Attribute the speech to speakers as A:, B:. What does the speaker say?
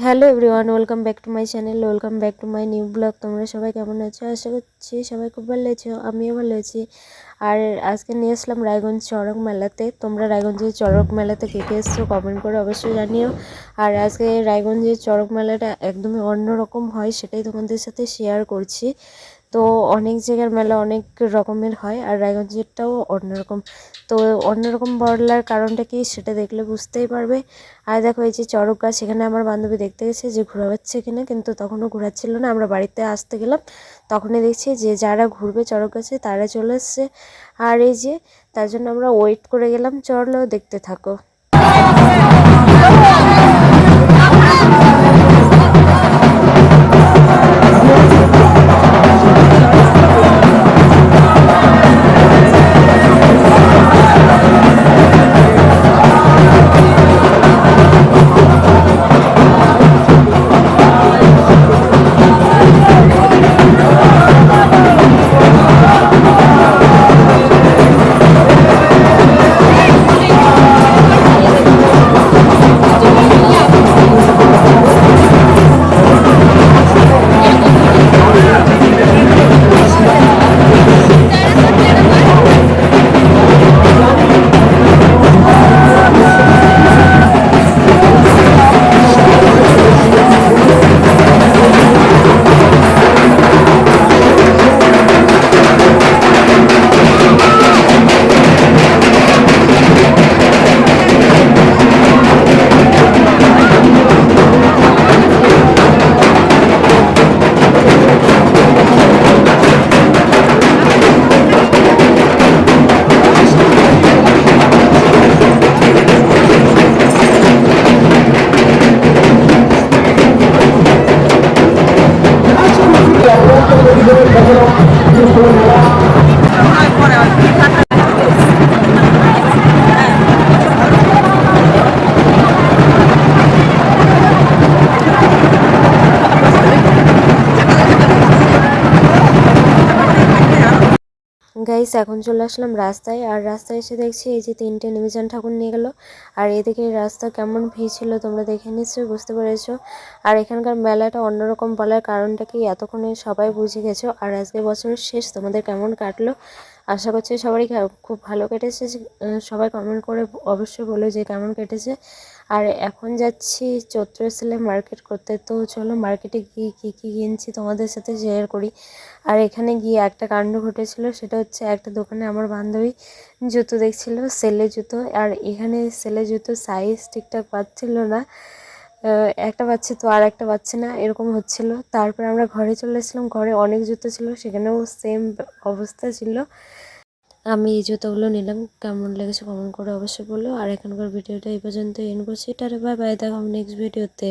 A: Hello everyone, welcome back to my channel, welcome back to my new blog. তোমরা সবাই কেমন আছো? আশা করছি সবাই খুব ভালো আছো, আমিও ভালো আছি। আর আজকে নিয়ে আসলাম রায়গঞ্জ চড়ক মেলাতে। তোমরা রায়গঞ্জের চড়ক মেলাতে কে কে এসছো কমেন্ট করে অবশ্যই জানিও। আর আজকে রায়গঞ্জের চড়ক মেলাটা একদমই অন্যরকম হয়, সেটাই তোমাদের সাথে শেয়ার করছি। তো অনেক জায়গার মেলা অনেক রকমের হয়, আর রায়গঞ্জেরটাও অন্যরকম। তো অন্যরকম বলার কারণটা কি সেটা দেখলে বুঝতেই পারবে। আর দেখো এই যে চড়ক গাছ, সেখানে আমার বান্ধবী দেখতে গেছে যে ঘোরাচ্ছে কিনা, কিন্তু তখনও ঘোরাচ্ছিল না। আমরা বাড়িতে আসতে গেলাম, তখনই দেখছি যে যারা ঘুরবে চড়ক গাছে তারা চলে এসছে। আর এই যে তার জন্য আমরা ওয়েট করে গেলাম। চলো দেখতে থাকো। গাইস, এখন চলে আসলাম রাস্তায়। আর রাস্তায় এসে দেখছি এই যে তিনটে নিমজ্জন ঠাকুর নিয়ে গেল। আর এদিকে রাস্তা কেমন ভিড় ছিল তোমরা দেখে নিশ্চয়ই বুঝতে পেরেছো। আর এখানকার মেলাটা অন্যরকম বলার কারণটা কি এতক্ষণে সবাই বুঝে গেছো। আর আজকে বছরের শেষ, তোমাদের কেমন কাটলো? আশা করছি সবারই খুব ভালো কেটেছে। সবাই কমেন্ট করে অবশ্যই বলো যে কেমন কেটেছে। আর এখন যাচ্ছি চৈত্র সেলে মার্কেট করতে। তো চলো মার্কেটে গিয়ে কী কী কিনছি তোমাদের সাথে শেয়ার করি। আর এখানে গিয়ে একটা কাণ্ড ঘটেছিল, সেটা হচ্ছে একটা দোকানে আমার বান্ধবী জুতো দেখছিল, সেলে জুতো। আর এখানে সেলে জুতো সাইজ ঠিকঠাক পাচ্ছিল না, একটা পাচ্ছে তো আর একটা পাচ্ছে না, এরকম হচ্ছিল। তারপর আমরা ঘরে চলে এসেছিলাম, ঘরে অনেক জুতো ছিল, সেখানেও সেম অবস্থা ছিল। আমি এই জুতোগুলো নিলাম। কেমন লেগেছে কমেন্ট করে অবশ্যই বলো। আর এখনকার ভিডিওটা এই পর্যন্ত এন্ড করছি। টাটা বাই বাই, দেখা হবে নেক্সট ভিডিওতে।